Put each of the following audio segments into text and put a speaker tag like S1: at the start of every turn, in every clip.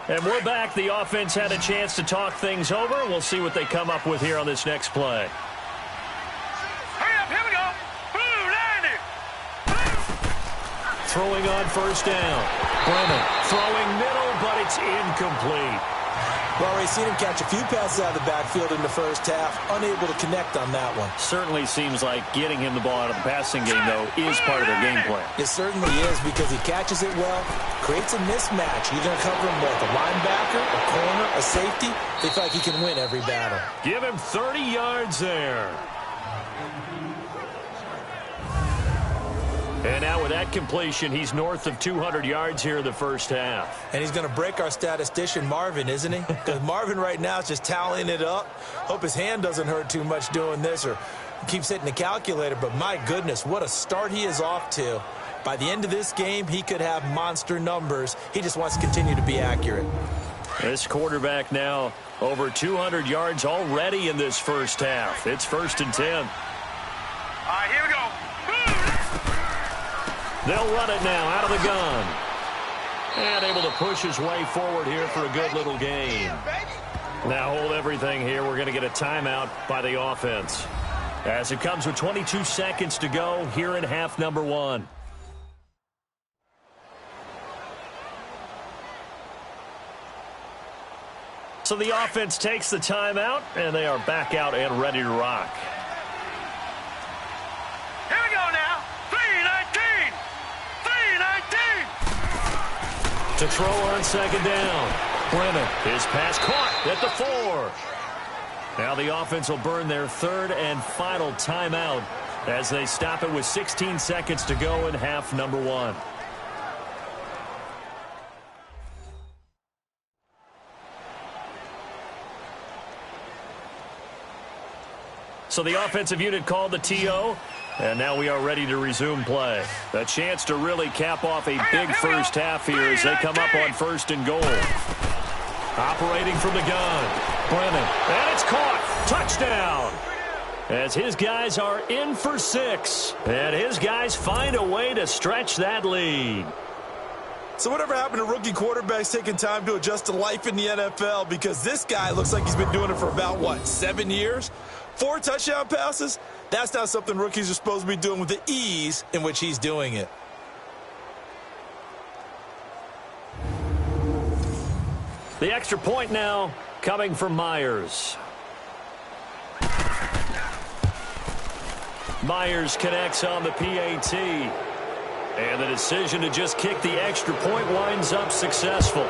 S1: And we're back. The offense had a chance to talk things over. We'll see what they come up with here on this next play.
S2: Hurry up, here we go.
S1: Throwing on first down. Brennan throwing middle, but it's incomplete.
S3: Well, we've seen him catch a few passes out of the backfield in the first half, unable to connect on that one.
S1: Certainly seems like getting him the ball out of the passing game, though, is part of their game plan.
S3: It certainly is because he catches it well, creates a mismatch. You're going to cover him with a linebacker, a corner, a safety. They feel like he can win every battle.
S1: Give him 30 yards there. And now with that completion, he's north of 200 yards here in the first half.
S3: And he's going to break our statistician Marvin, isn't he? Because Marvin right now is just tallying it up. Hope his hand doesn't hurt too much doing this or keeps hitting the calculator. But my goodness, what a start he is off to. By the end of this game, he could have monster numbers. He just wants to continue to be accurate.
S1: This quarterback now over 200 yards already in this first half. It's 1st and 10.
S2: All right, here we go.
S1: They'll run it now out of the gun. And able to push his way forward here for a good little gain. Now hold everything here. We're going to get a timeout by the offense. As it comes with 22 seconds to go here in half number 1. So the offense takes the timeout, and they are back out and ready to rock.
S2: Here we go now. 3-19. 3-19.
S1: To throw on second down. Brennan, his pass caught at the 4. Now the offense will burn their third and final timeout as they stop it with 16 seconds to go in half number 1. So the offensive unit called the TO, and now we are ready to resume play. A chance to really cap off a big first half here as they come up on 1st and goal. Operating from the gun. Brennan, and it's caught. Touchdown. As his guys are in for 6, and his guys find a way to stretch that lead.
S3: So whatever happened to rookie quarterbacks taking time to adjust to life in the NFL? Because this guy looks like he's been doing it for about, 7 years? 4 touchdown passes? That's not something rookies are supposed to be doing with the ease in which he's doing it.
S1: The extra point now coming from Myers. Myers connects on the PAT. And the decision to just kick the extra point winds up successful.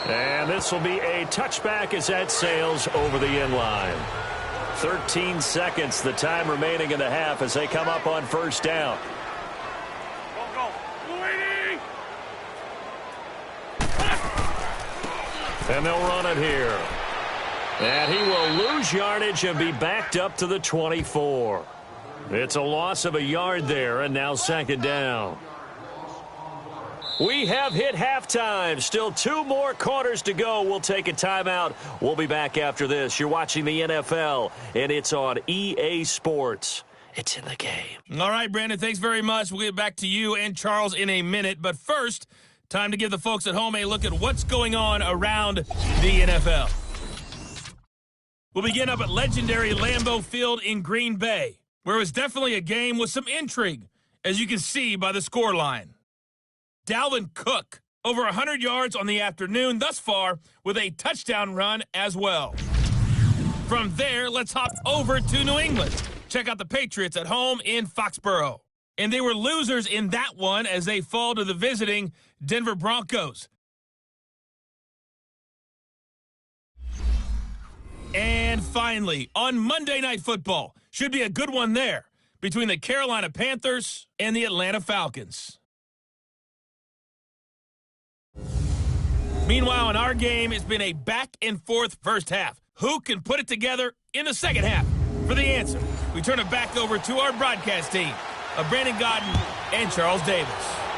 S1: And this will be a touchback as that sails over the end line. 13 seconds, the time remaining in the half as they come up on 1st down.
S2: Go.
S1: And they'll run it here. And he will lose yardage and be backed up to the 24. It's a loss of a yard there, and now 2nd down. We have hit halftime. Still 2 more quarters to go. We'll take a timeout. We'll be back after this. You're watching the NFL, and it's on EA Sports. It's in the game.
S4: All right, Brandon, thanks very much. We'll get back to you and Charles in a minute. But first, time to give the folks at home a look at what's going on around the NFL. We'll begin up at legendary Lambeau Field in Green Bay, where it was definitely a game with some intrigue, as you can see by the scoreline. Dalvin Cook, over 100 yards on the afternoon thus far with a touchdown run as well. From there, let's hop over to New England. Check out the Patriots at home in Foxborough. And they were losers in that one as they fall to the visiting Denver Broncos. And finally, on Monday Night Football, should be a good one there between the Carolina Panthers and the Atlanta Falcons. Meanwhile, in our game, it's been a back-and-forth first half. Who can put it together in the second half? For the answer, we turn it back over to our broadcast team of Brandon Godden and Charles Davis.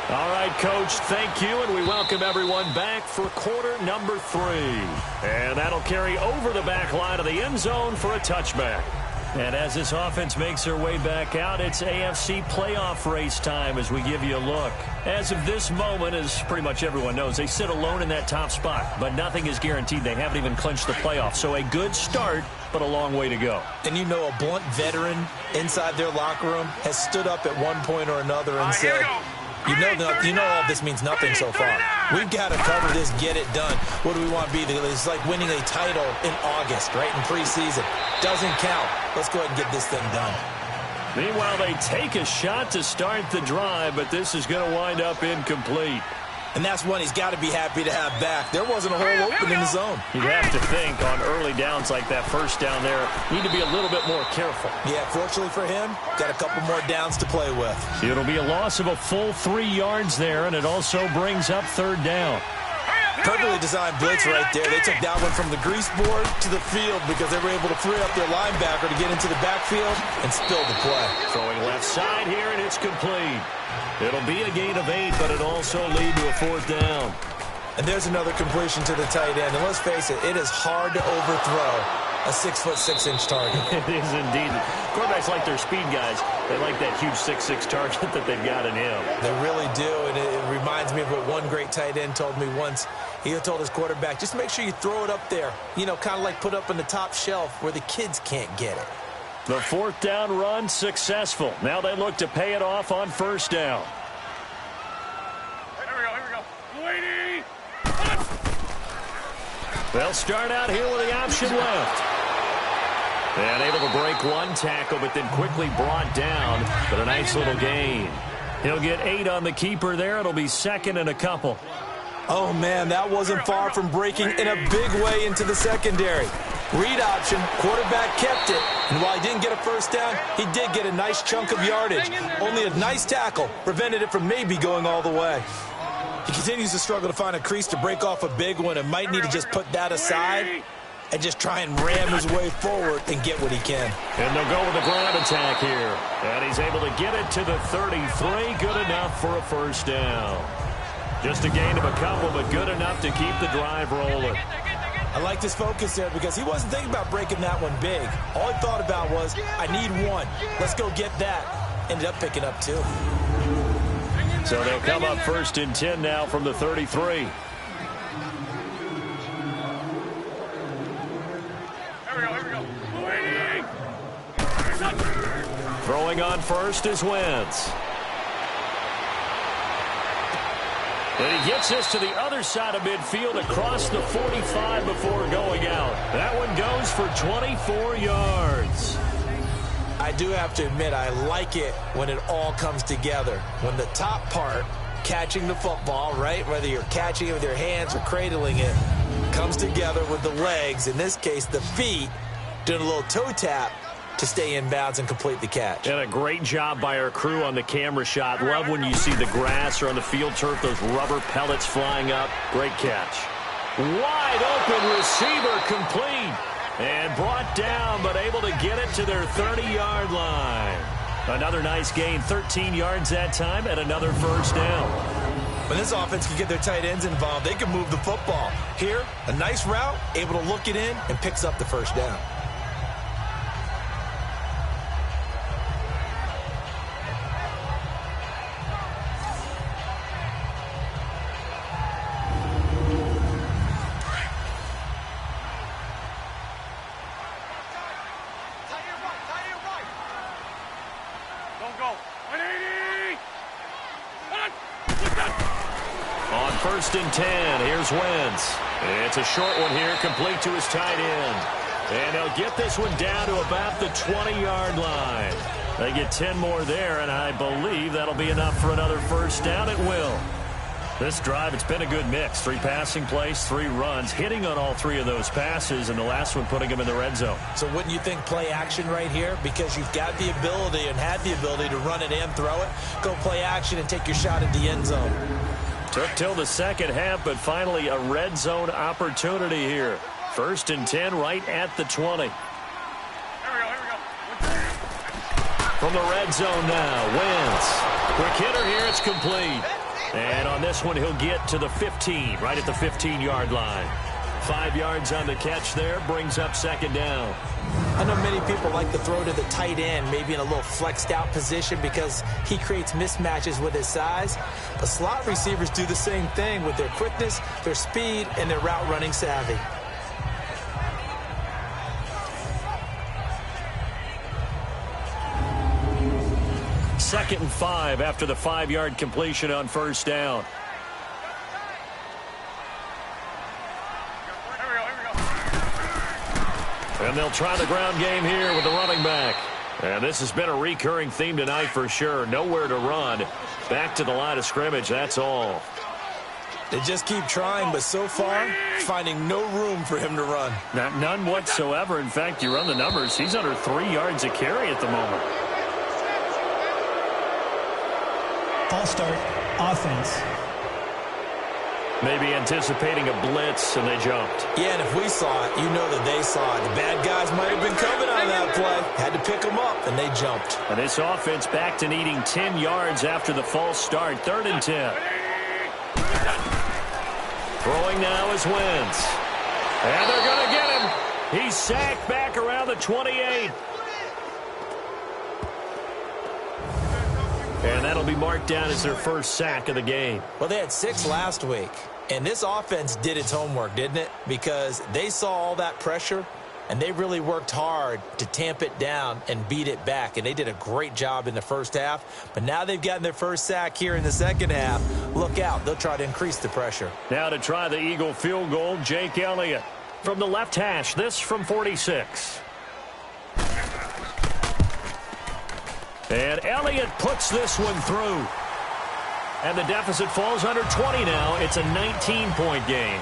S1: All right, Coach, thank you, and we welcome everyone back for quarter number 3. And that'll carry over the back line of the end zone for a touchback. And as this offense makes their way back out, it's AFC playoff race time as we give you a look. As of this moment, as pretty much everyone knows, they sit alone in that top spot. But nothing is guaranteed. They haven't even clinched the playoffs. So a good start, but a long way to go.
S3: And you know, a blunt veteran inside their locker room has stood up at one point or another and said, you know all this means nothing so far. We've got to cover this, get it done. What do we want to be? It's like winning a title in August, right, in preseason. Doesn't count. Let's go ahead and get this thing done.
S1: Meanwhile, they take a shot to start the drive, but this is going to wind up incomplete.
S3: And that's one he's got to be happy to have back. There wasn't a hole open in the zone.
S1: You'd have to think on early downs like that first down there, need to be a little bit more careful.
S3: Yeah, fortunately for him, got a couple more downs to play with.
S1: It'll be a loss of a full 3 yards there, and it also brings up third down.
S3: Perfectly designed blitz right there. They took that one from the grease board to the field because they were able to free up their linebacker to get into the backfield and spill the play.
S1: Throwing left side here, and it's complete. It'll be a gain of 8, but it'll also lead to a fourth down.
S3: And there's another completion to the tight end. And let's face it, it is hard to overthrow a 6'6" target.
S1: It is indeed. Quarterbacks like their speed guys. They like that huge 6'6" target that they've got in him.
S3: They really do, and it reminds me of what one great tight end told me once. He told his quarterback, just make sure you throw it up there, you know, kind of like put up on the top shelf where the kids can't get it.
S1: The fourth down run successful. Now they look to pay it off on first down.
S2: Here we go. Lady!
S1: They'll start out here with the option left. And able to break one tackle, but then quickly brought down. But a nice little gain. He'll get 8 on the keeper there. It'll be second and a couple.
S3: Oh, man, that wasn't far from breaking in a big way into the secondary. Read option, quarterback kept it, and while he didn't get a first down, he did get a nice chunk of yardage. Only a nice tackle prevented it from maybe going all the way. He continues to struggle to find a crease to break off a big one and might need to just put that aside and just try and ram his way forward and get what he can.
S1: And they'll go with a ground attack here. And he's able to get it to the 33. Good enough for a first down. Just a gain of a couple, but good enough to keep the drive rolling.
S3: I liked his focus there because he wasn't thinking about breaking that one big. All he thought about was, I need one. Let's go get that. Ended up picking up 2.
S1: So they'll come up first and 10 now from the 33.
S2: Here we go. Lady!
S1: Throwing on first is Wentz. And he gets this to the other side of midfield across the 45 before going out. That one goes for 24 yards.
S3: I do have to admit, I like it when it all comes together. When the top part, catching the football, right, whether you're catching it with your hands or cradling it, comes together with the legs, in this case the feet, doing a little toe tap to stay in bounds and complete the catch.
S1: And a great job by our crew on the camera shot. Love when you see the grass or on the field turf, those rubber pellets flying up. Great catch. Wide open receiver complete. And brought down, but able to get it to their 30-yard line. Another nice gain, 13 yards that time, and another first down.
S3: When this offense can get their tight ends involved, they can move the football. Here, a nice route, able to look it in, and picks up the first down.
S1: On first and 10, here's Wentz. It's a short one here, complete to his tight end. And they'll get this one down to about the 20-yard line. They get 10 more there, and I believe that'll be enough for another first down. It will. This drive, it's been a good mix. 3 passing plays, 3 runs, hitting on all 3 of those passes, and the last one putting them in the red zone.
S3: So wouldn't you think play action right here? Because you've got the ability and had the ability to run it and throw it. Go play action and take your shot at the end zone.
S1: Took till the second half, but finally a red zone opportunity here. First and 10 right at the 20.
S2: Here we go.
S1: From the red zone now, Wentz. Quick hitter here, it's complete. And on this one, he'll get to the 15, right at the 15-yard line. 5 yards on the catch there, brings up second down.
S3: I know many people like to throw to the tight end, maybe in a little flexed out position because he creates mismatches with his size. But slot receivers do the same thing with their quickness, their speed, and their route running savvy.
S1: Second and 5 after the 5-yard completion on first down. And they'll try the ground game here with the running back. And this has been a recurring theme tonight for sure. Nowhere to run. Back to the line of scrimmage, that's all.
S3: They just keep trying, but so far, finding no room for him to run.
S1: None whatsoever. In fact, you run the numbers. He's under 3 yards a carry at the moment.
S5: False start, offense.
S1: Maybe anticipating a blitz, and they jumped.
S3: Yeah, and if we saw it, you know that they saw it. The bad guys might have been coming on that play. Had to pick them up, and they jumped.
S1: And this offense back to needing 10 yards after the false start. 3rd and 10. Throwing now is Wentz. And they're going to get him. He's sacked back around the 28. And that'll be marked down as their first sack of the game.
S3: Well, they had 6 last week. And this offense did its homework, didn't it? Because they saw all that pressure, and they really worked hard to tamp it down and beat it back. And they did a great job in the first half. But now they've gotten their first sack here in the second half. Look out. They'll try to increase the pressure.
S1: Now to try the Eagle field goal, Jake Elliott. From the left hash, this from 46. And Elliott puts this one through. And the deficit falls under 20 now. It's a 19-point game.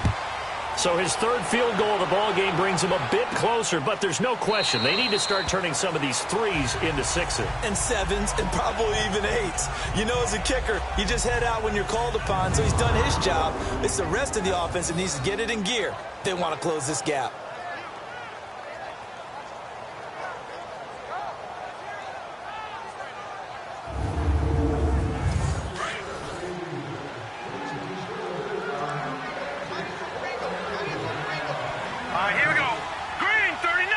S1: So his 3rd field goal of the ball game brings him a bit closer, but there's no question they need to start turning some of these 3s into 6s.
S3: And 7s and probably even 8s. You know, as a kicker, you just head out when you're called upon, so he's done his job. It's the rest of the offense that needs to get it in gear. They want to close this gap.
S2: Here we go. Green 39.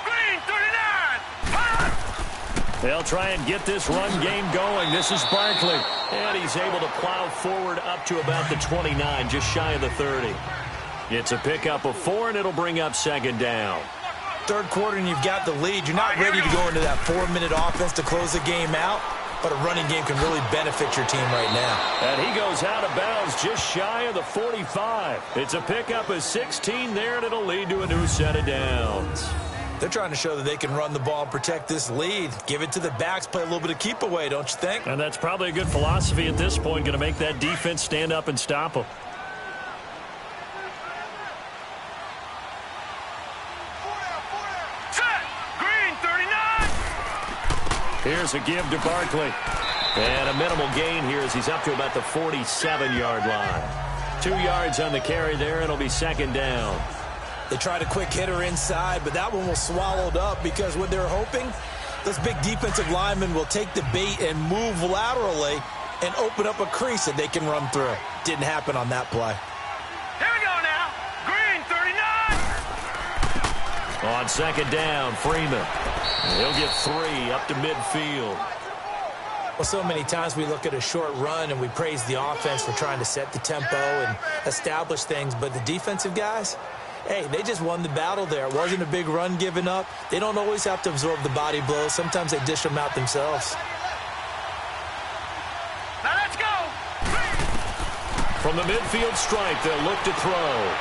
S2: Green 39.
S1: They'll try and get this run game going. This is Barkley. And he's able to plow forward up to about the 29, just shy of the 30. It's a pickup of 4, and it'll bring up 2nd down.
S3: 3rd quarter, and you've got the lead. You're not ready to go into that 4-minute offense to close the game out, but a running game can really benefit your team right now.
S1: And he goes out of bounds just shy of the 45. It's a pickup of 16 there, and it'll lead to a new set of downs.
S3: They're trying to show that they can run the ball and protect this lead. Give it to the backs, play a little bit of keep away, don't you think?
S1: And that's probably a good philosophy at this point, going to make that defense stand up and stop them. Here's a give to Barkley. And a minimal gain here as he's up to about the 47-yard line. 2 yards on the carry there, and it'll be 2nd down.
S3: They tried a quick hitter inside, but that one was swallowed up because what they're hoping, those big defensive linemen will take the bait and move laterally and open up a crease that they can run through. Didn't happen on that play.
S2: Here we go now. Green 39.
S1: On 2nd down, Freeman. He'll get 3 up to midfield.
S3: Well, so many times we look at a short run and we praise the offense for trying to set the tempo and establish things, but the defensive guys, hey, they just won the battle there. It wasn't a big run given up. They don't always have to absorb the body blows. Sometimes they dish them out themselves.
S2: Now let's go.
S1: From the midfield stripe, they'll look to throw.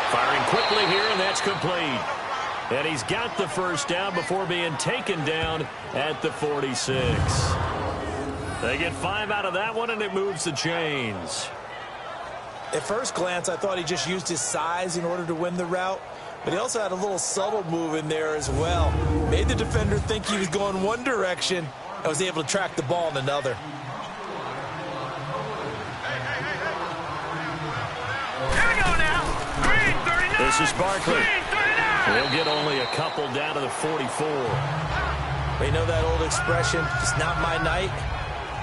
S1: Firing quickly here, and that's complete. And he's got the first down before being taken down at the 46. They get 5 out of that one, and it moves the chains.
S3: At first glance, I thought he just used his size in order to win the route, but he also had a little subtle move in there as well. Made the defender think he was going one direction and was able to track the ball in another.
S2: Here we go now. Green 39.
S1: This is Barkley.
S2: Green 39.
S1: He'll get only a couple down to the 44.
S3: But you know that old expression, it's not my night?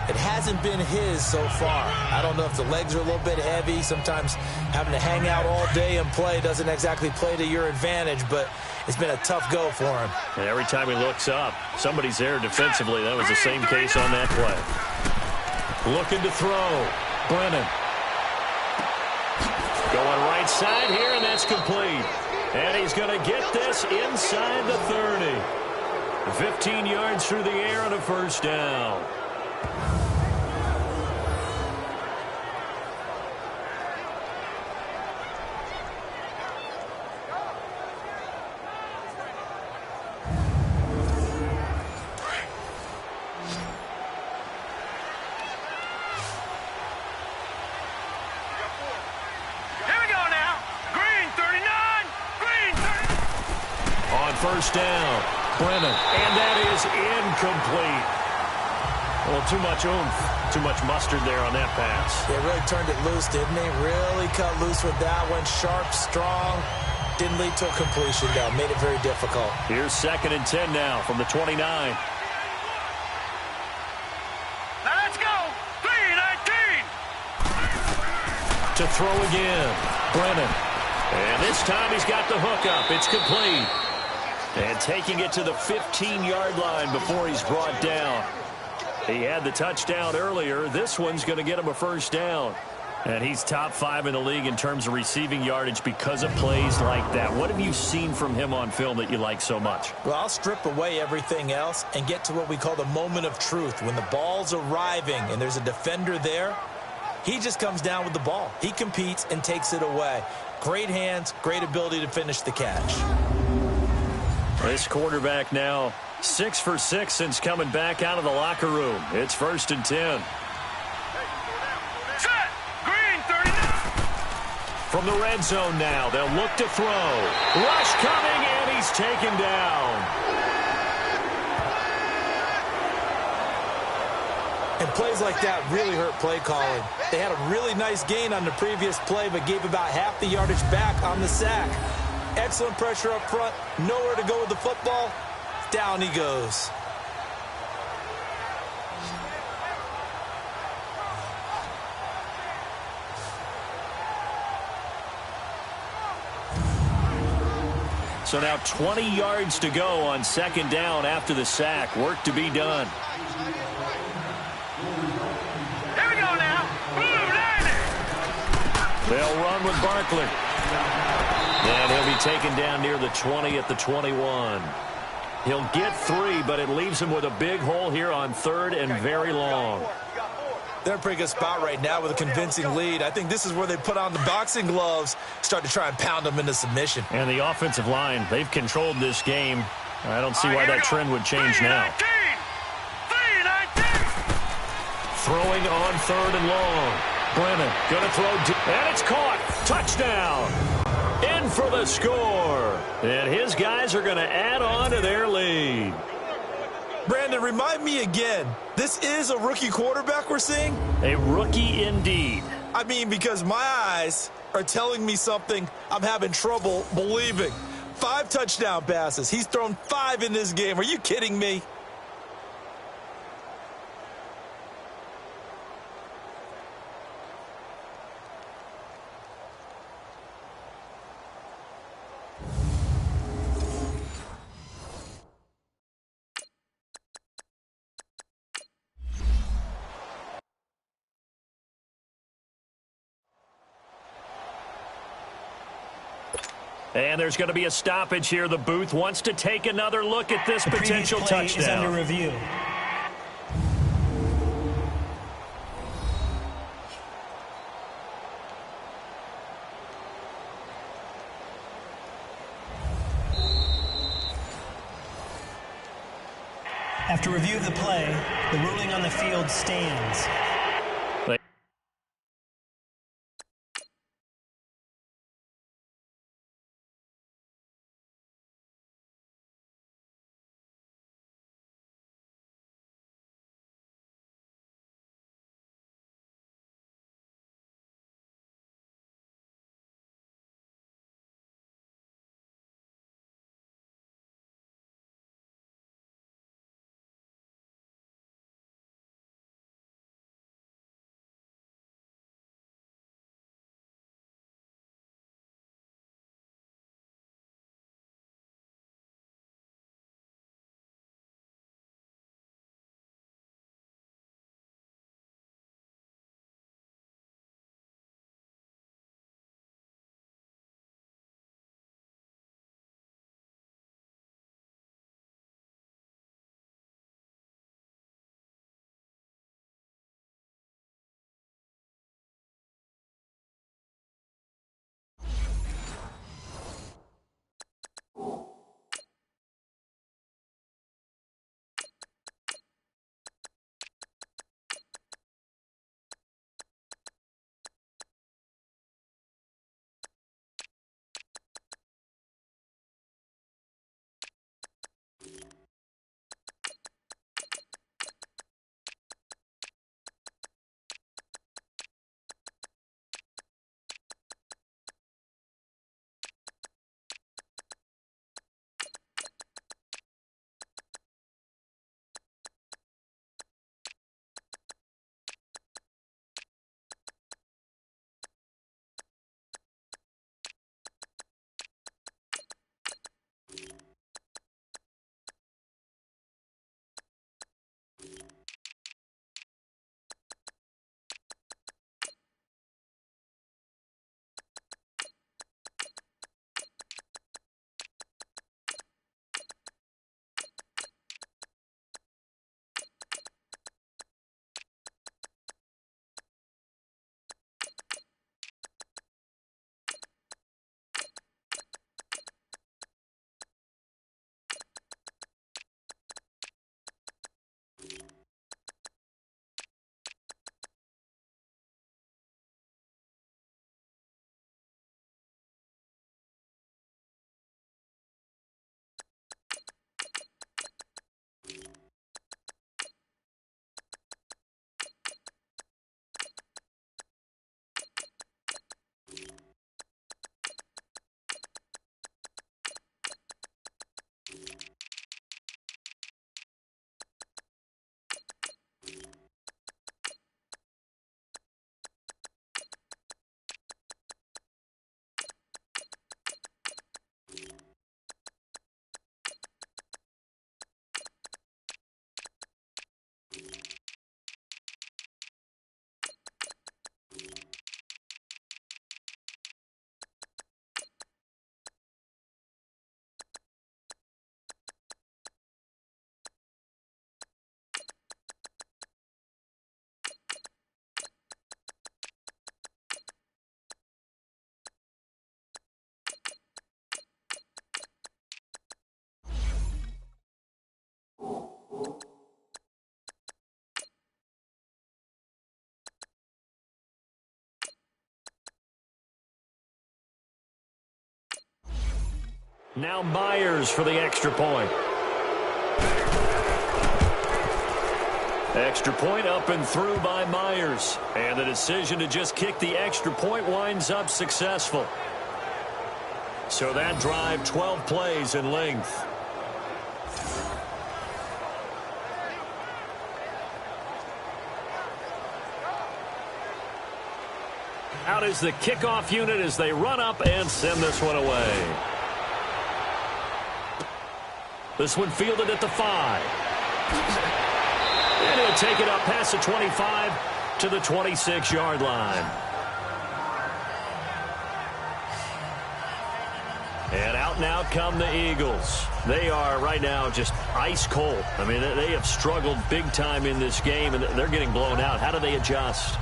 S3: It hasn't been his so far. I don't know if the legs are a little bit heavy. Sometimes having to hang out all day and play doesn't exactly play to your advantage, but It's been a tough go for him.
S1: And every time he looks up, somebody's there defensively. That was the same case on that play. Looking to throw. Brennan. Going right side here, and that's complete. And he's going to get this inside the 30. 15 yards through the air and a first down. First down, Brennan, and that is incomplete. Well, too much oomph, too much mustard there on that pass.
S3: They really turned it loose, didn't they? Really cut loose with that one. Sharp, strong. Didn't lead to a completion, though. Made it very difficult.
S1: Here's 2nd and 10 now from the 29.
S2: Now let's go. 3-19.
S1: To throw again, Brennan. And this time he's got the hook up. It's complete. And taking it to the 15-yard line before he's brought down. He had the touchdown earlier. This one's going to get him a first down. And he's top 5 in the league in terms of receiving yardage because of plays like that. What have you seen from him on film that you like so much?
S3: Well, I'll strip away everything else and get to what we call the moment of truth. When the ball's arriving and there's a defender there, he just comes down with the ball. He competes and takes it away. Great hands, great ability to finish the catch.
S1: This quarterback now 6 for 6 since coming back out of the locker room. It's 1st and 10.
S2: Set. Green 39.
S1: From the red zone now, they'll look to throw. Rush coming, and he's taken down.
S3: And plays like that really hurt play calling. They had a really nice gain on the previous play, but gave about half the yardage back on the sack. Excellent pressure up front. Nowhere to go with the football. Down he goes.
S1: So now 20 yards to go on 2nd down after the sack. Work to be done.
S2: Here we go now.
S1: They'll run with Barkley. And he'll be taken down near the 20 at the 21. He'll get 3, but it leaves him with a big hole here on 3rd and very long.
S3: They're in a pretty good spot right now with a convincing lead. I think this is where they put on the boxing gloves, start to try and pound them into submission.
S1: And the offensive line, they've controlled this game. I don't see why that trend would change now.
S2: 3-19.
S1: Throwing on 3rd and long. Brennan going to throw deep, and it's caught. Touchdown. In for the score. And his guys are going to add on to their lead.
S3: Brandon, remind me again, this is a rookie quarterback we're seeing?
S1: A rookie indeed.
S3: I mean, because my eyes are telling me something I'm having trouble believing. 5 touchdown passes. He's thrown 5 in this game. Are you kidding me?
S1: And there's going to be a stoppage here. The booth wants to take another look at this potential touchdown.
S5: Is under review. After review of the play, the ruling on the field stands.
S1: Now Myers for the extra point. Extra point up and through by Myers. And the decision to just kick the extra point winds up successful. So that drive, 12 plays in length. Out is the kickoff unit as they run up and send this one away. This one fielded at the 5. And he'll take it up past the 25 to the 26-yard line. And out now come the Eagles. They are right now just ice cold. I mean, they have struggled big time in this game, and they're getting blown out. How do they adjust?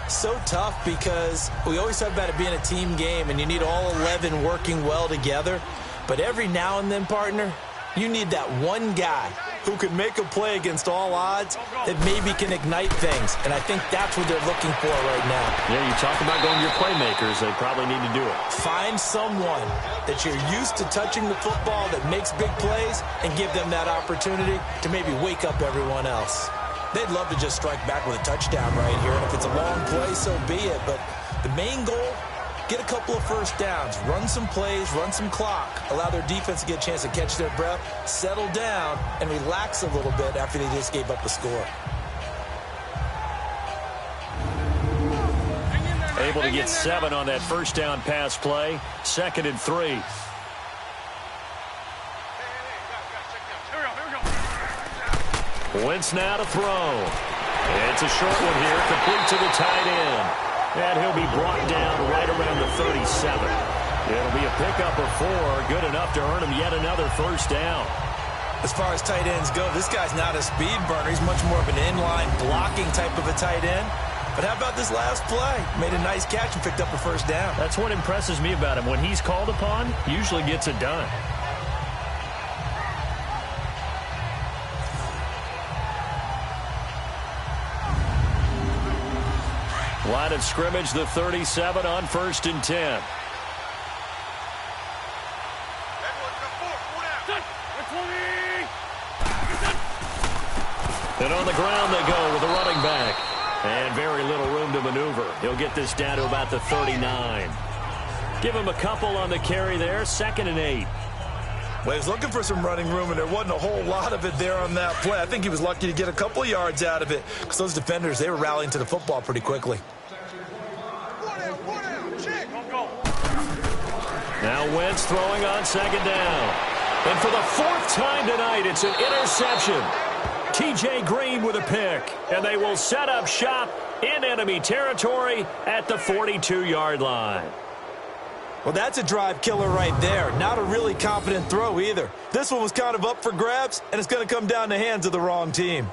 S3: So tough because we always talk about it being a team game, and you need all 11 working well together. But every now and then, partner, you need that one guy who can make a play against all odds that maybe can ignite things. And I think that's what they're looking for right now.
S1: Yeah, you talk about going to your playmakers. They probably need to do it.
S3: Find someone that you're used to touching the football that makes big plays and give them that opportunity to maybe wake up everyone else. They'd love to just strike back with a touchdown right here. And if it's a long play, so be it. But the main goal, get a couple of first downs, run some plays, run some clock, allow their defense to get a chance to catch their breath, settle down, and relax a little bit after they just gave up the score.
S1: Able to get 7 on that first down pass play. 2nd and 3. Wentz now to throw. It's a short one here, complete to the tight end. And he'll be brought down right around the 37. It'll be a pickup of 4, good enough to earn him yet another first down.
S3: As far as tight ends go, this guy's not a speed burner. He's much more of an inline blocking type of a tight end. But how about this last play? Made a nice catch and picked up a first down.
S1: That's what impresses me about him. When he's called upon, usually gets it done. Line of scrimmage, the 37 on 1st and 10. And on the ground they go with the running back. And very little room to maneuver. He'll get this down to about the 39. Give him a couple on the carry there. 2nd and 8.
S3: Well, he was looking for some running room, and there wasn't a whole lot of it there on that play. I think he was lucky to get a couple of yards out of it because those defenders, they were rallying to the football pretty quickly.
S1: Now Wentz throwing on 2nd down. And for the 4th time tonight, it's an interception. T.J. Green with a pick. And they will set up shop in enemy territory at the 42-yard line.
S3: Well, that's a drive killer right there. Not a really confident throw either. This one was kind of up for grabs, and it's going to come down the hands of the wrong team.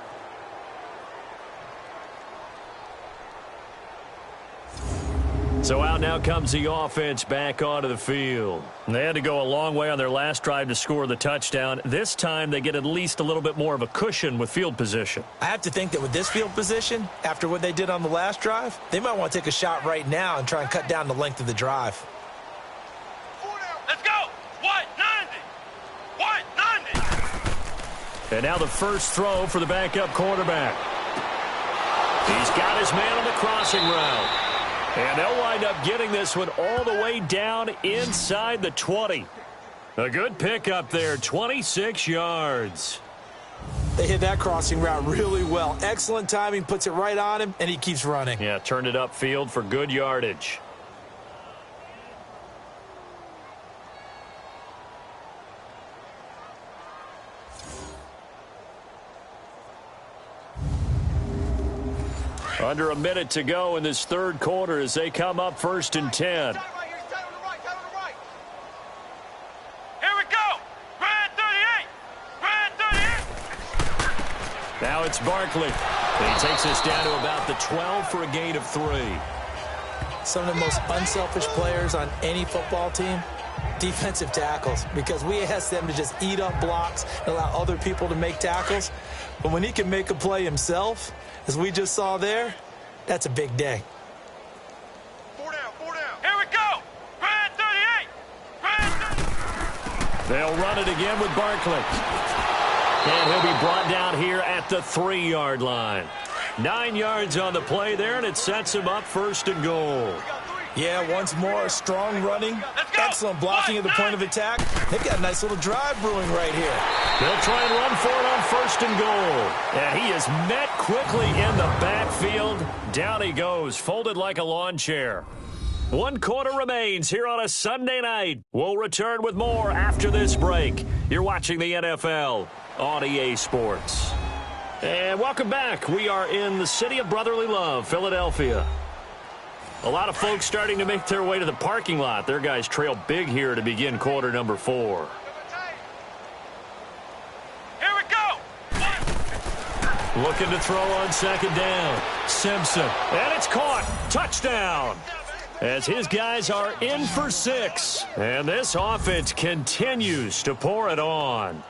S1: So out now comes the offense back onto the field. They had to go a long way on their last drive to score the touchdown. This time they get at least a little bit more of a cushion with field position.
S3: I have to think that with this field position, after what they did on the last drive, they might want to take a shot right now and try and cut down the length of the drive.
S2: Let's go! White 90! White 90!
S1: And now the first throw for the backup quarterback. He's got his man on the crossing route. And they'll wind up getting this one all the way down inside the 20. A good pickup there, 26 yards.
S3: They hit that crossing route really well. Excellent timing, puts it right on him, and he keeps running.
S1: Yeah, turned it upfield for good yardage. Under a minute to go in this 3rd quarter as they come up 1st and 10.
S2: Here we go! Red 38! Red 38!
S1: Now it's Barkley. He takes us down to about the 12 for a gain of 3.
S3: Some of the most unselfish players on any football team, defensive tackles, because we ask them to just eat up blocks and allow other people to make tackles. But when he can make a play himself, as we just saw there, that's a big day.
S2: 4 down, 4 down. Here we go! Red 38! Red 38!
S1: They'll run it again with Barkley. And he'll be brought down here at the 3-yard line. 9 yards on the play there, and it sets him up 1st and goal.
S3: Yeah, once more, strong running, excellent blocking at the point of attack. They've got a nice little drive brewing right here.
S1: They'll try and run for it on 1st and goal. And he is met quickly in the backfield. Down he goes, folded like a lawn chair. 1 quarter remains here on a Sunday night. We'll return with more after this break. You're watching the NFL on EA Sports. And welcome back. We are in the city of brotherly love, Philadelphia. A lot of folks starting to make their way to the parking lot. Their guys trail big here to begin quarter number 4.
S2: Here we go.
S1: Looking to throw on 2nd down. Simpson. And it's caught. Touchdown. As his guys are in for 6. And this offense continues to pour it on.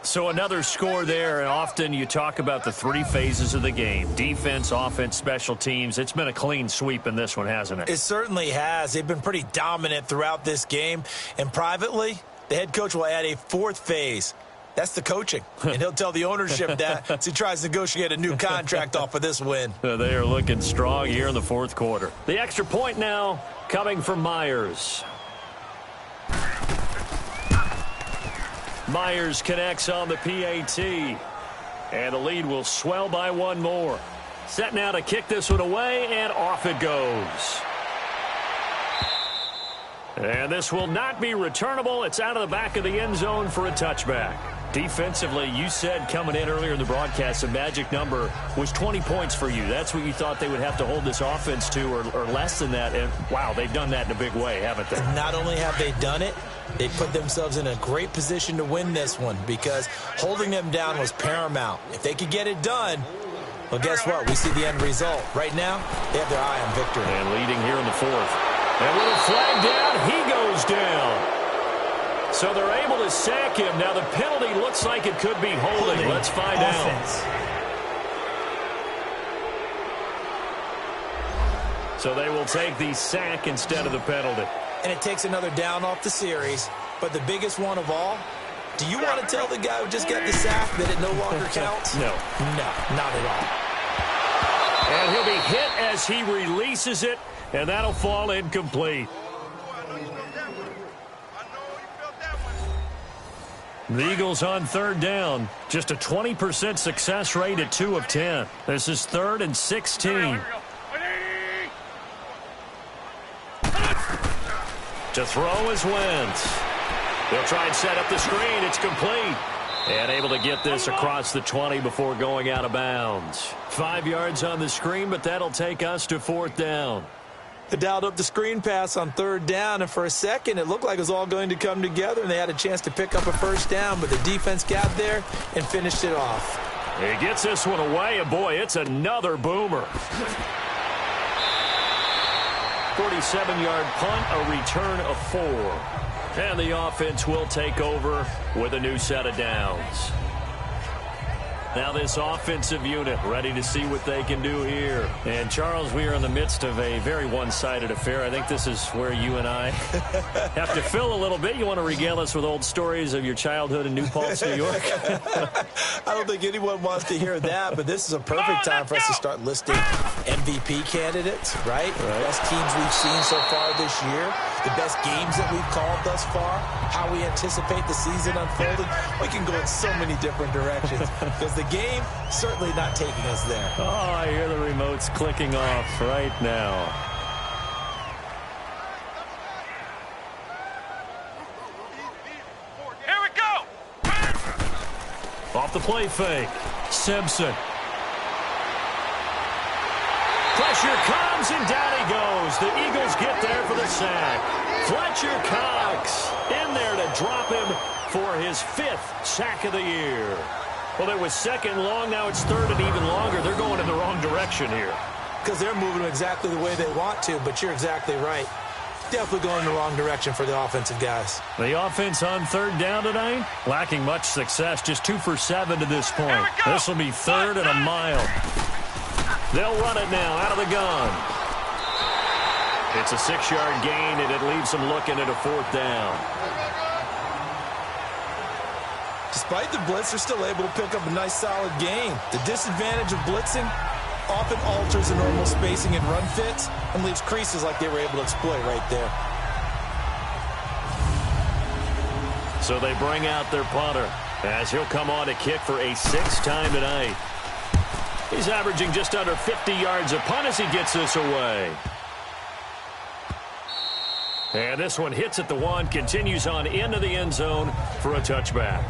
S1: So another score there, and often you talk about the 3 phases of the game. Defense, offense, special teams. It's been a clean sweep in this one, hasn't it?
S3: It certainly has. They've been pretty dominant throughout this game. And privately, the head coach will add a 4th phase. That's the coaching. And he'll tell the ownership that as he tries to negotiate a new contract off of this win.
S1: They are looking strong here in the 4th quarter. The extra point now coming from Myers. Myers connects on the PAT. And the lead will swell by 1 more. Set now to kick this one away, and off it goes. And this will not be returnable. It's out of the back of the end zone for a touchback. Defensively, you said coming in earlier in the broadcast, the magic number was 20 points for you. That's what you thought they would have to hold this offense to, or less than that. And, wow, they've done that in a big way, haven't they?
S3: And not only have they done it, they put themselves in a great position to win this one because holding them down was paramount. If they could get it done, well, guess what? We see the end result. Right now, they have their eye on victory.
S1: And leading here in the 4th. And with a flag down, he goes down. So they're able to sack him. Now the penalty looks like it could be holding. Let's find out. So they will take the sack instead of the penalty.
S3: And it takes another down off the series. But the biggest one of all, do you want to tell the guy who just got the sack that it no longer counts?
S1: No.
S3: No, not at all.
S1: And he'll be hit as he releases it, and that'll fall incomplete. The Eagles on 3rd down. Just a 20% success rate at 2 of 10. This is 3rd and 16. To throw is Wentz. They'll try and set up the screen. It's complete. And able to get this across the 20 before going out of bounds. 5 yards on the screen, but that'll take us to 4th down.
S3: They dialed up the screen pass on 3rd down, and for a second it looked like it was all going to come together, and they had a chance to pick up a 1st down, but the defense got there and finished it off.
S1: He gets this one away, and boy, it's another boomer. 47-yard punt, a return of 4. And the offense will take over with a new set of downs. Now this offensive unit ready to see what they can do here. And, Charles, we are in the midst of a very one-sided affair. I think this is where you and I have to fill a little bit. You want to regale us with old stories of your childhood in New Paltz, New York?
S3: I don't think anyone wants to hear that, but this is a perfect time for us to start listing MVP candidates, right? Best teams we've seen so far this year, the best games that we've called thus far, how we anticipate the season unfolding. We can go in so many different directions because the game certainly not taking us there.
S1: Oh, I hear the remotes clicking off right now.
S2: Here we go.
S1: Off the play fake. Simpson. Pressure comes, and down he goes. The Eagles get there for the sack. Fletcher Cox in there to drop him for his 5th sack of the year. Well, it was 2nd long. Now it's 3rd and even longer. They're going in the wrong direction here.
S3: Because they're moving exactly the way they want to, but you're exactly right. Definitely going in the wrong direction for the offensive guys.
S1: The offense on 3rd down tonight, lacking much success, just 2 for 7 to this point. This will be 3rd and a mile. They'll run it now out of the gun. It's a 6-yard gain, and it leaves them looking at a 4th down.
S3: Despite the blitz, they're still able to pick up a nice, solid gain. The disadvantage of blitzing often alters the normal spacing and run fits and leaves creases like they were able to exploit right there.
S1: So they bring out their punter as he'll come on to kick for a 6th time tonight. He's averaging just under 50 yards a punt as he gets this away. And this one hits at the 1, continues on into the end zone for a touchback.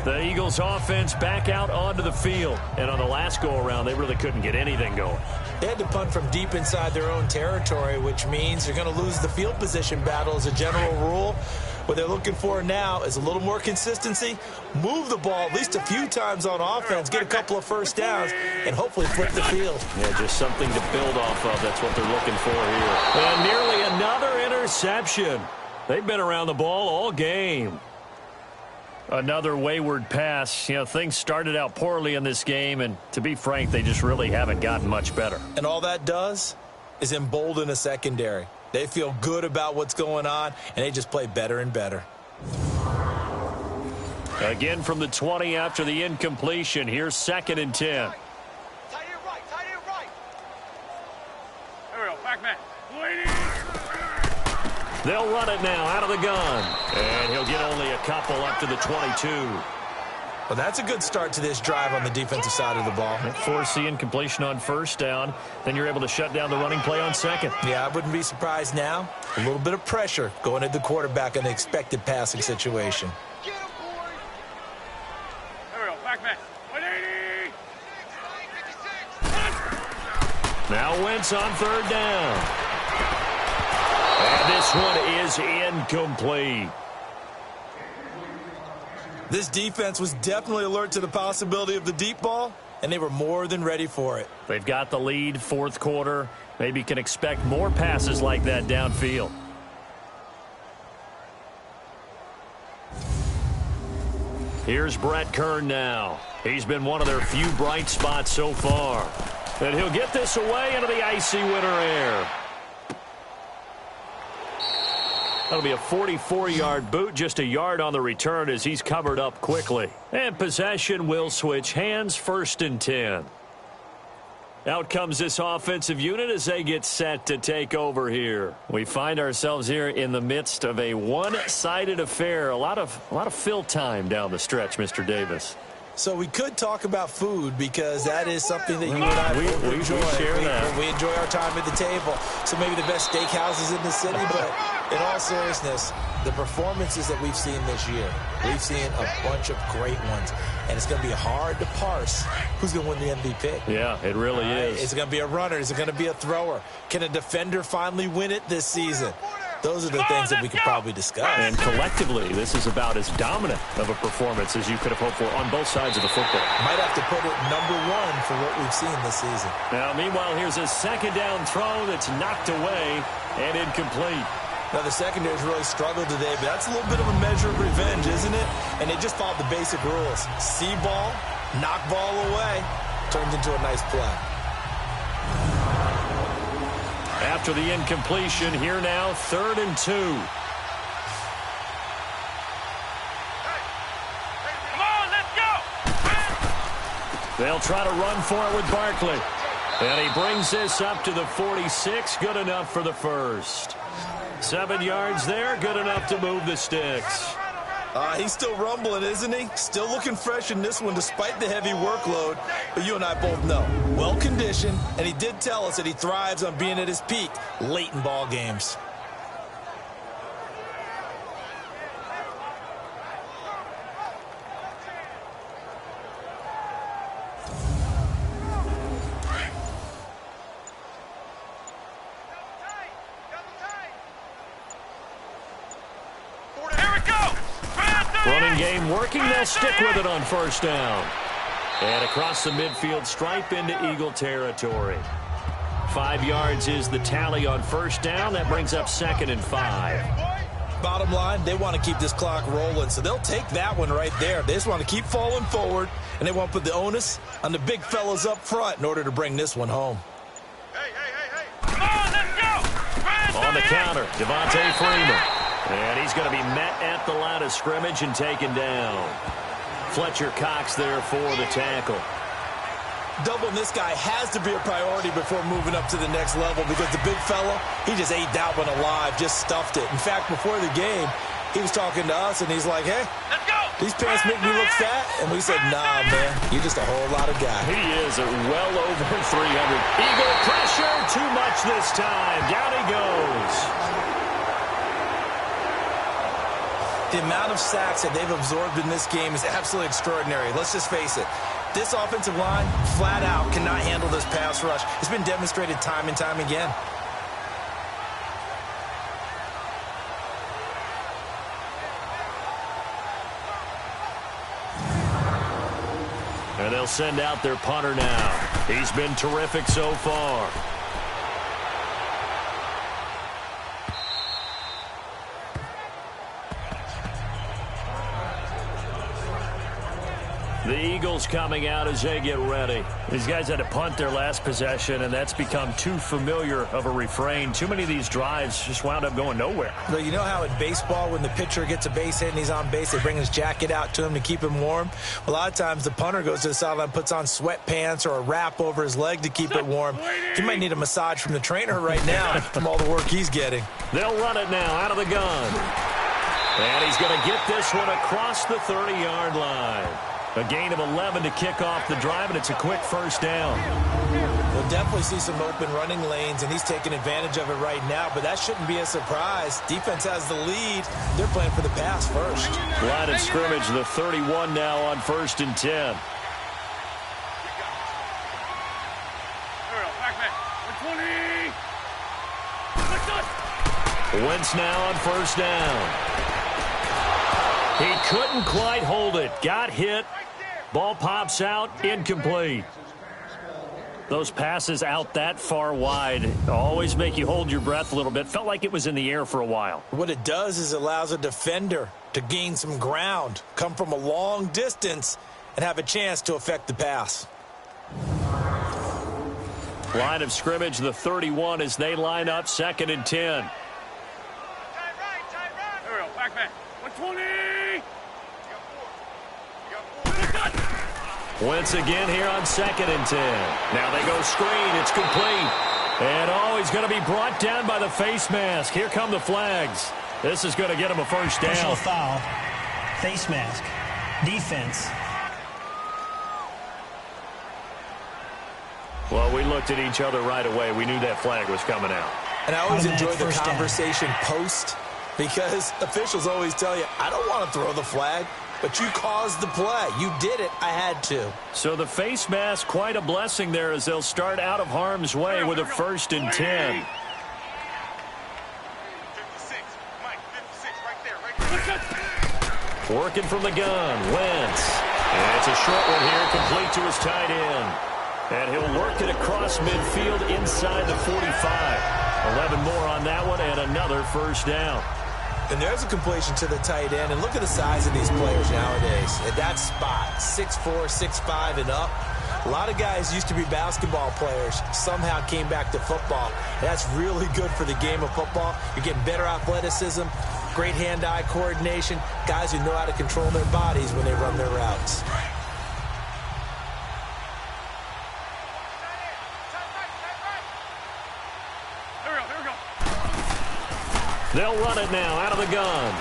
S1: The Eagles offense back out onto the field. And on the last go-around, they really couldn't get anything going.
S3: They had to punt from deep inside their own territory, which means they're going to lose the field position battle as a general rule. What they're looking for now is a little more consistency, move the ball at least a few times on offense, get a couple of first downs, and hopefully flip the field.
S1: Yeah, just something to build off of. That's what they're looking for here. And nearly another interception. They've been around the ball all game. Another wayward pass. You know, things started out poorly in this game, and to be frank, they just really haven't gotten much better.
S3: And all that does is embolden a secondary. They feel good about what's going on, and they just play better and better.
S1: Again from the 20 after the incompletion. Here's 2nd and 10.
S2: Tight end right, tight end right. There we go, back man.
S1: They'll run it now out of the gun. And he'll get only a couple up to the 22.
S3: Well, that's a good start to this drive on the defensive side of the ball.
S1: Force the incompletion on 1st down. Then you're able to shut down the running play on 2nd.
S3: Yeah, I wouldn't be surprised now. A little bit of pressure going at the quarterback in the expected passing situation.
S2: There we go, back man. 180.
S1: Now Wentz on 3rd down. And this one is incomplete.
S3: This defense was definitely alert to the possibility of the deep ball, and they were more than ready for it.
S1: They've got the lead, 4th quarter. Maybe can expect more passes like that downfield. Here's Brett Kern now. He's been one of their few bright spots so far. And he'll get this away into the icy winter air. That'll be a 44-yard boot, just a yard on the return as he's covered up quickly. And possession will switch hands, 1st and 10. Out comes this offensive unit as they get set to take over here. We find ourselves here in the midst of a one-sided affair. A lot of fill time down the stretch, Mr. Davis.
S3: So we could talk about food because that is something that you and I both enjoy. We enjoy our time at the table. So maybe the best steakhouses in the city, but in all seriousness, the performances that we've seen this year, we've seen a bunch of great ones. And it's going to be hard to parse who's going to win the MVP.
S1: Yeah, it really is.
S3: Is it going to be a runner? Is it going to be a thrower? Can a defender finally win it this season? Those are the things that we could probably discuss.
S1: And collectively, this is about as dominant of a performance as you could have hoped for on both sides of the football.
S3: Might have to put it #1 for what we've seen this season.
S1: Now, meanwhile, here's a 2nd down throw that's knocked away and incomplete.
S3: Now, the secondary's really struggled today, but that's a little bit of a measure of revenge, isn't it? And they just followed the basic rules. See ball, knock ball away, turned into a nice play.
S1: After the incompletion, here now, 3rd and 2.
S2: Come on, let's go.
S1: They'll try to run for it with Barkley. And he brings this up to the 46, good enough for the 1st. 7 yards there, good enough to move the sticks.
S3: He's still rumbling, isn't he? Still looking fresh in this one despite the heavy workload. But you and I both know, well-conditioned, and he did tell us that he thrives on being at his peak late in ball games.
S1: Running game working. They'll stick with it on 1st down. And across the midfield stripe into Eagle territory. 5 yards is the tally on 1st down. That brings up 2nd and 5.
S3: Bottom line, they want to keep this clock rolling, so they'll take that one right there. They just want to keep falling forward, and they want to put the onus on the big fellas up front in order to bring this one home.
S2: Hey. Come on, let's go.
S1: On the counter, Devontae Freeman. And he's going to be met at the line of scrimmage and taken down. Fletcher Cox there for the tackle.
S3: Doubling this guy has to be a priority before moving up to the next level because the big fella, he just ate that one alive, just stuffed it. In fact, before the game, he was talking to us, and he's like, hey,
S2: Let's go.
S3: these pants make me look fat. And we said, nah, man, you're just a whole lot of guy.
S1: He is at well over 300. Eagle pressure, too much this time. Down he goes.
S3: The amount of sacks that they've absorbed in this game is absolutely extraordinary. Let's just face it. This offensive line, flat out, cannot handle this pass rush. It's been demonstrated time and time again.
S1: And they'll send out their punter now. He's been terrific so far. The Eagles coming out as they get ready. These guys had to punt their last possession, and that's become too familiar of a refrain. Too many of these drives just wound up going nowhere.
S3: But you know how in baseball, when the pitcher gets a base hit and he's on base, they bring his jacket out to him to keep him warm? A lot of times the punter goes to the sideline, puts on sweatpants or a wrap over his leg to keep it warm. He might need a massage from the trainer right now from all the work he's getting.
S1: They'll run it now out of the gun. And he's going to get this one across the 30-yard line. A gain of 11 to kick off the drive, and it's a quick first down.
S3: We'll definitely see some open running lanes, and he's taking advantage of it right now, but that shouldn't be a surprise. Defense has the lead. They're playing for the pass first.
S1: Line of scrimmage, the 31 now on 1st and 10. Wentz now on 1st down. He couldn't quite hold it. Got hit. Ball pops out. Incomplete. Those passes out that far wide always make you hold your breath a little bit. Felt like it was in the air for a while.
S3: What it does is it allows a defender to gain some ground, come from a long distance, and have a chance to affect the pass.
S1: Line of scrimmage, the 31 as they line up 2nd and 10. Wentz again here on 2nd and 10. Now they go screen. It's complete. And he's going to be brought down by the face mask. Here come the flags. This is going to get him a first down.
S5: Personal foul. Face mask. Defense.
S1: Well, we looked at each other right away. We knew that flag was coming out.
S3: And I always enjoy the
S5: first
S3: conversation post because officials always tell you, I don't want to throw the flag. But you caused the play. You did it. I had to.
S1: So the face mask, quite a blessing there as they'll start out of harm's way with a 1st and 10.
S2: 56. Mike, 56, right there.
S1: Working from the gun, Wentz. And it's a short one here, complete to his tight end. And he'll work it across midfield inside the 45. 11 more on that one and another first down.
S3: And there's a completion to the tight end. And look at the size of these players nowadays. At that spot, 6'4", 6'5", and up. A lot of guys used to be basketball players, somehow came back to football. That's really good for the game of football. You're getting better athleticism, great hand-eye coordination, guys who know how to control their bodies when they run their routes.
S1: They'll run it now out of the gun.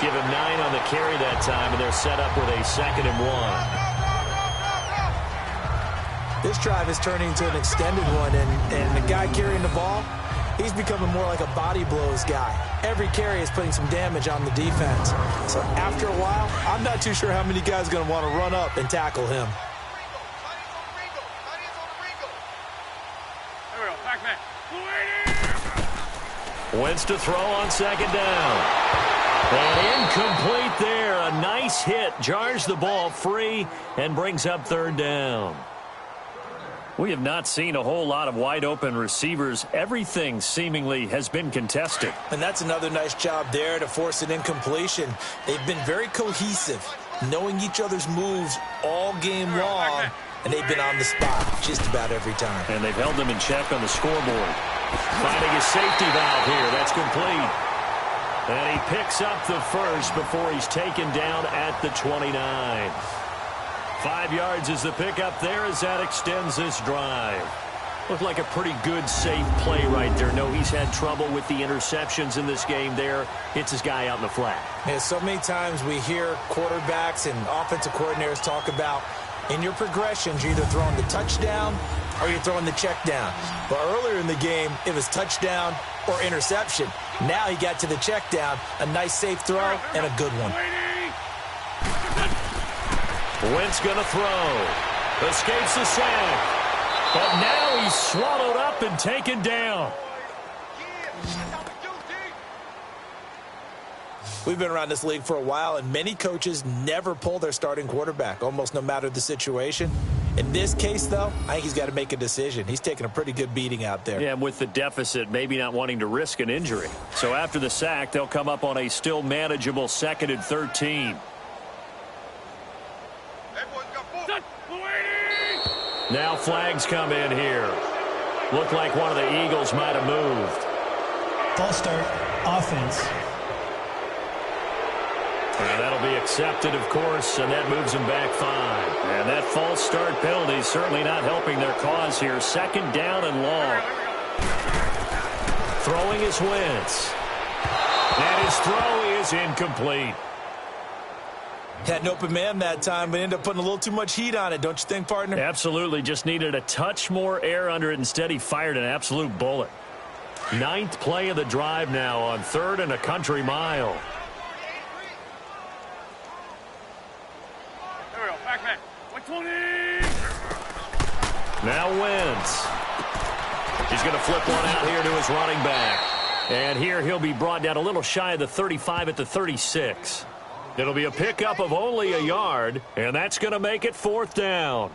S1: Give him 9 on the carry that time, and they're set up with a 2nd and 1.
S3: This drive is turning into an extended one, and the guy carrying the ball, he's becoming more like a body blows guy. Every carry is putting some damage on the defense. So after a while, I'm not too sure how many guys are going to want to run up and tackle him.
S1: Wentz to throw on 2nd down. And incomplete there. A nice hit. Jars the ball free and brings up 3rd down. We have not seen a whole lot of wide open receivers. Everything seemingly has been contested.
S3: And that's another nice job there to force an incompletion. They've been very cohesive. knowing each other's moves all game long, and they've been on the spot just about every time.
S1: And they've held them in check on the scoreboard. Finding a safety valve here. That's complete. And he picks up the first before he's taken down at the 29. 5 yards is the pickup there as that extends this drive. Looked like a pretty good, safe play right there. No, he's had trouble with the interceptions in this game there. Hits his guy out in the flat.
S3: Yeah, so many times we hear quarterbacks and offensive coordinators talk about in your progressions, you're either throwing the touchdown or you're throwing the check down. But earlier in the game, it was touchdown or interception. Now he got to the check down, a nice safe throw, and a good one.
S1: Wentz going to throw. Escapes the sack. But now he's swallowed up and taken down.
S3: We've been around this league for a while, and many coaches never pull their starting quarterback, almost no matter the situation. In this case, though, I think he's got to make a decision. He's taking a pretty good beating out there.
S1: Yeah, and with the deficit, maybe not wanting to risk an injury. So after the sack, they'll come up on a still manageable 2nd and 13. Now flags come in here. Looked like one of the Eagles might have moved.
S5: False start, offense.
S1: And that'll be accepted, of course, and that moves them back 5. And that false start penalty is certainly not helping their cause here. 2nd down and long. Throwing is Wentz. And his throw is incomplete.
S3: Had an open man that time, but ended up putting a little too much heat on it, don't you think, partner?
S1: Absolutely. Just needed a touch more air under it. Instead, he fired an absolute bullet. 9th play of the drive now on 3rd and a country mile.
S6: There we go. Back. 120.
S1: Now Wentz. He's going to flip one out here to his running back. And here he'll be brought down a little shy of the 35 at the 36. It'll be a pickup of only a yard, and that's going to make it 4th down.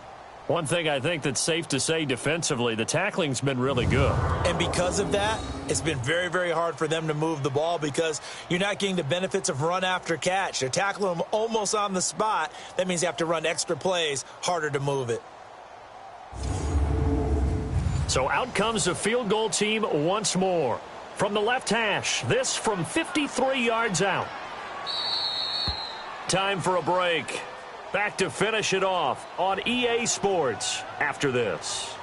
S1: One thing I think that's safe to say defensively, the tackling's been really good.
S3: And because of that, it's been very, very hard for them to move the ball because you're not getting the benefits of run after catch. They're tackling them almost on the spot. That means you have to run extra plays, harder to move it.
S1: So out comes the field goal team once more. From the left hash, this from 53 yards out. Time for a break. Back to finish it off on EA Sports after this.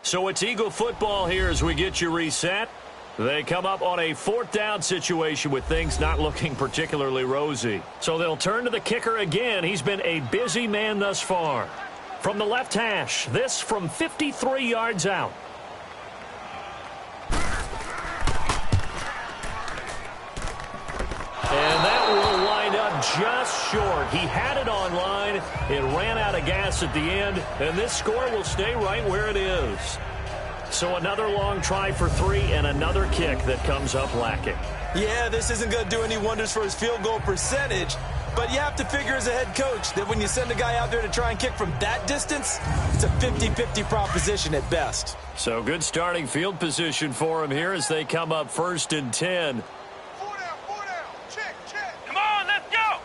S1: So it's Eagle football here as we get you reset. They come up on a 4th down situation with things not looking particularly rosy. So they'll turn to the kicker again. He's been a busy man thus far. From the left hash, this from 53 yards out. And that will wind up just short. He had it on line. It ran out of gas at the end, and this score will stay right where it is. So another long try for 3 and another kick that comes up lacking.
S3: Yeah, this isn't going to do any wonders for his field goal percentage, but you have to figure as a head coach that when you send a guy out there to try and kick from that distance, it's a 50-50 proposition at best.
S1: So good starting field position for him here as they come up 1st and 10.
S2: 4 down. Check.
S6: Come on, let's go.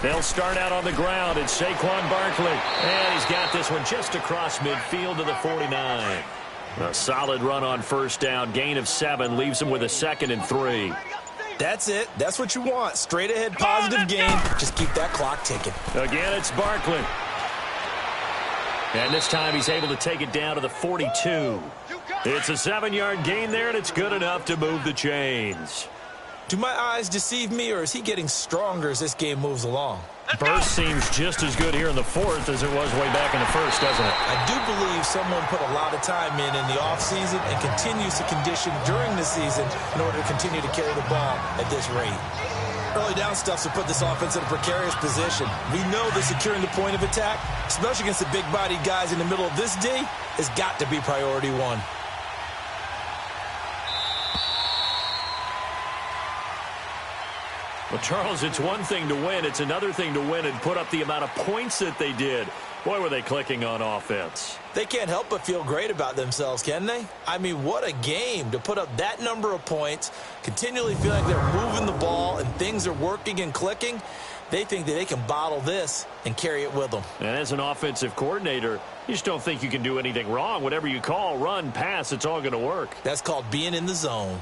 S1: They'll start out on the ground. It's Saquon Barkley. And he's got this one just across midfield to the 49. A solid run on 1st down. Gain of 7 leaves him with a 2nd and 3.
S3: That's it. That's what you want. Straight ahead positive gain. Just keep that clock ticking.
S1: Again, it's Barkley. And this time he's able to take it down to the 42. It's a 7-yard gain there, and it's good enough to move the chains.
S3: Do my eyes deceive me, or is he getting stronger as this game moves along?
S1: Burst seems just as good here in the 4th as it was way back in the 1st, doesn't it?
S3: I do believe someone put a lot of time in the offseason and continues to condition during the season in order to continue to carry the ball at this rate. Early down stuffs will put this offense in a precarious position. We know that securing the point of attack, especially against the big-bodied guys in the middle of this D, has got to be priority 1.
S1: Well, Charles, it's one thing to win. It's another thing to win and put up the amount of points that they did. Boy, were they clicking on offense.
S3: They can't help but feel great about themselves, can they? I mean, what a game to put up that number of points, continually feel like they're moving the ball and things are working and clicking. They think that they can bottle this and carry it with them.
S1: And as an offensive coordinator, you just don't think you can do anything wrong. Whatever you call, run, pass, it's all going to work.
S3: That's called being in the zone.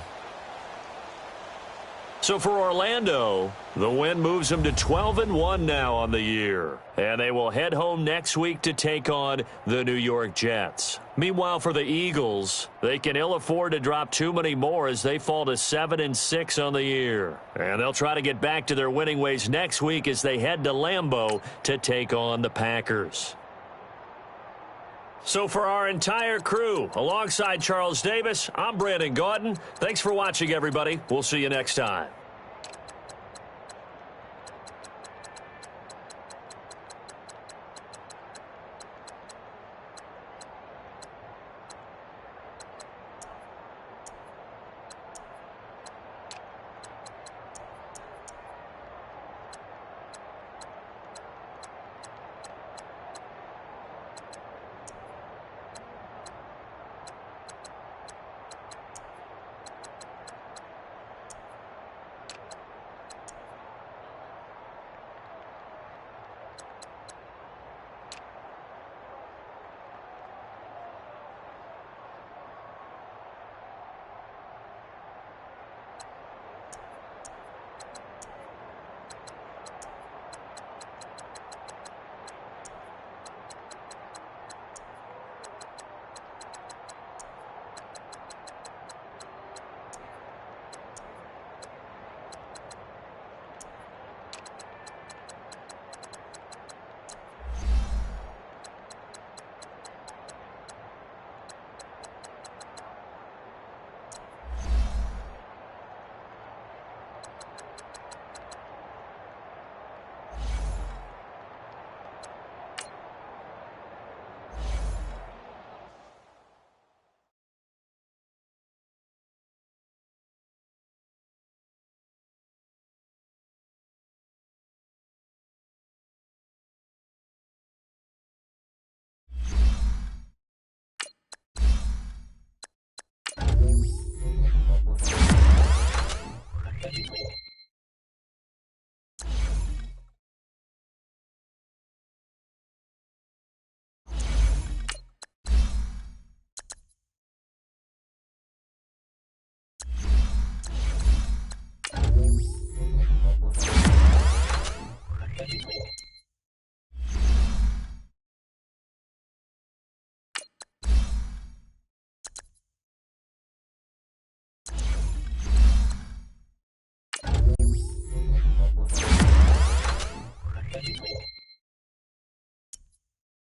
S1: So for Orlando, the win moves them to 12-1 now on the year. And they will head home next week to take on the New York Jets. Meanwhile, for the Eagles, they can ill afford to drop too many more as they fall to 7-6 on the year. And they'll try to get back to their winning ways next week as they head to Lambeau to take on the Packers. So for our entire crew, alongside Charles Davis, I'm Brandon Gaudin. Thanks for watching, everybody. We'll see you next time.